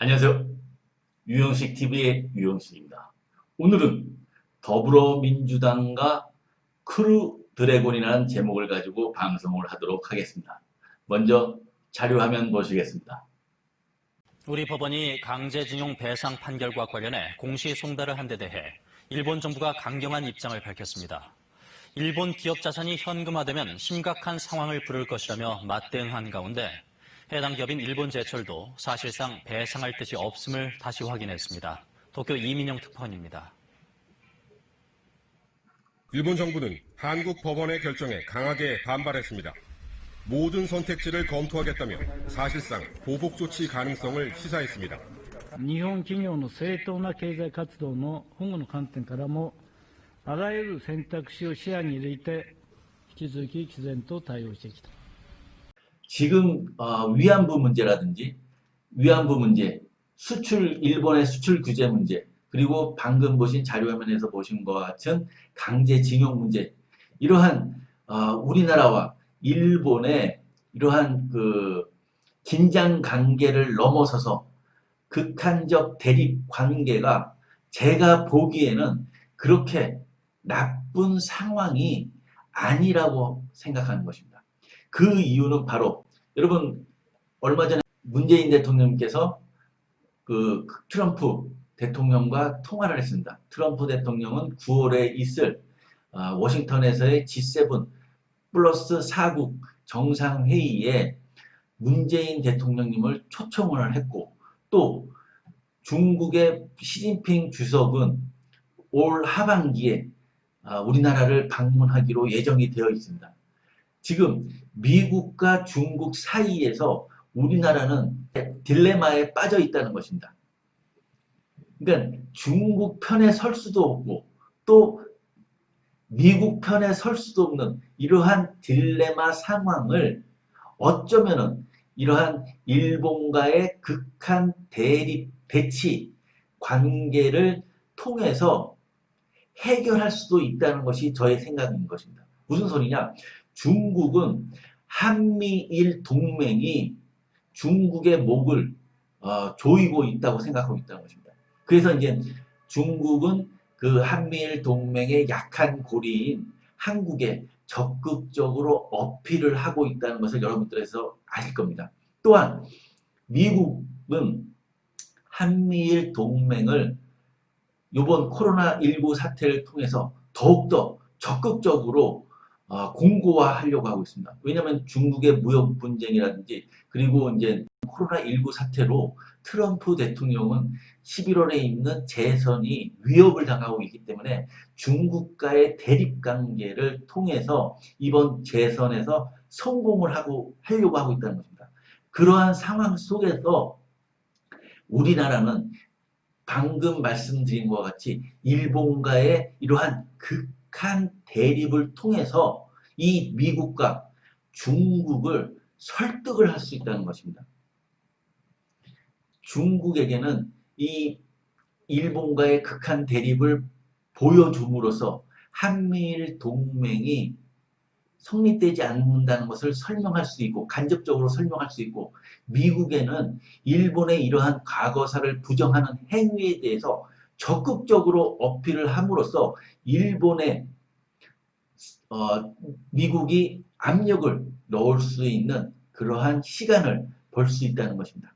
안녕하세요. 유영식 TV의 유영식입니다. 오늘은 더불어민주당과 크루 드래곤이라는 제목을 가지고 방송을 하도록 하겠습니다. 먼저 자료화면 보시겠습니다. 우리 법원이 강제징용 배상 판결과 관련해 공시송달을 한 데 대해 일본 정부가 강경한 입장을 밝혔습니다. 일본 기업 자산이 현금화되면 심각한 상황을 부를 것이라며 맞대응한 가운데 해당 기업인 일본제철도 사실상 배상할 뜻이 없음을 다시 확인했습니다. 도쿄 이민영 특파원입니다. 일본 정부는 한국 법원의 결정에 강하게 반발했습니다. 모든 선택지를 검토하겠다며 사실상 보복 조치 가능성을 시사했습니다. 日本企業の正当な経済活動の保護の観点からも、あらゆる選択肢を視野に入れて、引き続き毅然と対応していきたい。 지금 위안부 문제라든지 위안부 문제, 일본의 수출 규제 문제, 그리고 방금 보신 자료화면에서 보신 것과 같은 강제징용 문제, 이러한 우리나라와 일본의 이러한 긴장 관계를 넘어서서 극한적 대립 관계가 제가 보기에는 그렇게 나쁜 상황이 아니라고 생각하는 것입니다. 그 이유는 바로 여러분 얼마 전에 문재인 대통령께서 트럼프 대통령과 통화를 했습니다. 트럼프 대통령은 9월에 있을 워싱턴에서의 G7 플러스 4국 정상회의에 문재인 대통령님을 초청을 했고, 또 중국의 시진핑 주석은 올 하반기에 우리나라를 방문하기로 예정이 되어 있습니다. 지금 미국과 중국 사이에서 우리나라는 딜레마에 빠져 있다는 것입니다. 그러니까 중국 편에 설 수도 없고 또 미국 편에 설 수도 없는 이러한 딜레마 상황을 어쩌면은 이러한 일본과의 극한 대립, 대치 관계를 통해서 해결할 수도 있다는 것이 저의 생각인 것입니다. 무슨 소리냐? 중국은 한미일 동맹이 중국의 목을 조이고 있다고 생각하고 있다는 것입니다. 그래서 이제 중국은 그 한미일 동맹의 약한 고리인 한국에 적극적으로 어필을 하고 있다는 것을 여러분들에서 아실 겁니다. 또한 미국은 한미일 동맹을 이번 코로나19 사태를 통해서 더욱더 적극적으로 공고화하려고 하고 있습니다. 왜냐하면 중국의 무역 분쟁이라든지 그리고 이제 코로나19 사태로 트럼프 대통령은 11월에 있는 재선이 위협을 당하고 있기 때문에 중국과의 대립 관계를 통해서 이번 재선에서 성공을 하려고 하고 있다는 것입니다. 그러한 상황 속에서 우리나라는 방금 말씀드린 것과 같이 일본과의 이러한 극한 대립을 통해서 이 미국과 중국을 설득을 할 수 있다는 것입니다. 중국에게는 이 일본과의 극한 대립을 보여줌으로써 한미일 동맹이 성립되지 않는다는 것을 설명할 수 있고 간접적으로 설명할 수 있고, 미국에는 일본의 이러한 과거사를 부정하는 행위에 대해서 적극적으로 어필을 함으로써 일본에 미국이 압력을 넣을 수 있는 그러한 시간을 벌 수 있다는 것입니다.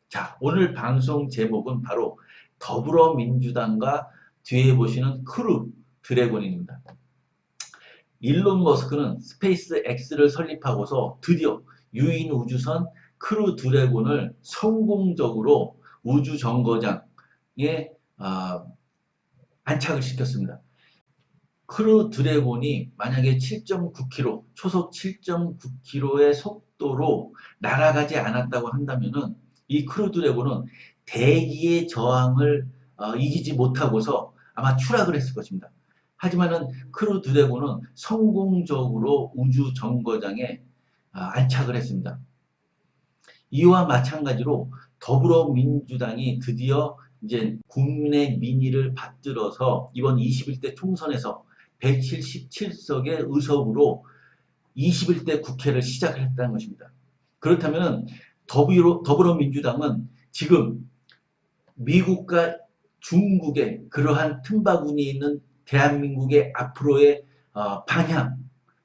자, 오늘 방송 제목은 바로 더불어민주당과 뒤에 보시는 크루 드래곤입니다. 일론 머스크는 스페이스 X를 설립하고서 드디어 유인 우주선 크루 드래곤을 성공적으로 우주 정거장에 안착을 시켰습니다. 크루 드래곤이 만약에 7.9km, 초속 7.9km의 속도로 날아가지 않았다고 한다면은 이 크루 드래곤은 대기의 저항을 이기지 못하고서 아마 추락을 했을 것입니다. 하지만은 크루 드래곤은 성공적으로 우주 정거장에 안착을 했습니다. 이와 마찬가지로 더불어민주당이 드디어 이제 국민의 민의를 받들어서 이번 21대 총선에서 177석의 의석으로 21대 국회를 시작을 했다는 것입니다. 그렇다면 더불어민주당은 지금 미국과 중국의 그러한 틈바구니 있는 대한민국의 앞으로의 방향,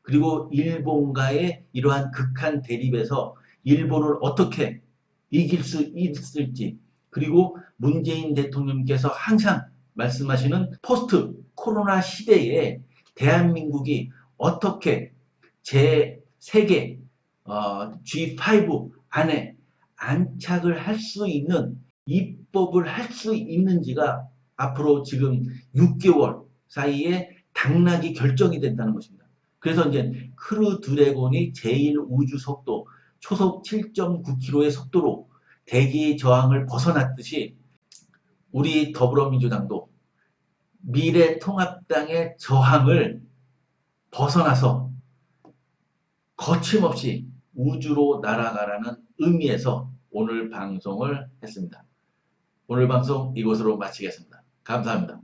그리고 일본과의 이러한 극한 대립에서 일본을 어떻게 이길 수 있을지, 그리고 문재인 대통령께서 항상 말씀하시는 포스트 코로나 시대에 대한민국이 어떻게 제3계 G5 안에 안착을 할 수 있는, 입법을 할 수 있는지가 앞으로 지금 6개월 사이에 당락이 결정이 된다는 것입니다. 그래서 이제 크루 드래곤이 제1우주 속도 초속 7.9km의 속도로 대기 저항을 벗어났듯이 우리 더불어민주당도 미래통합당의 저항을 벗어나서 거침없이 우주로 날아가라는 의미에서 오늘 방송을 했습니다. 오늘 방송 이것으로 마치겠습니다. 감사합니다.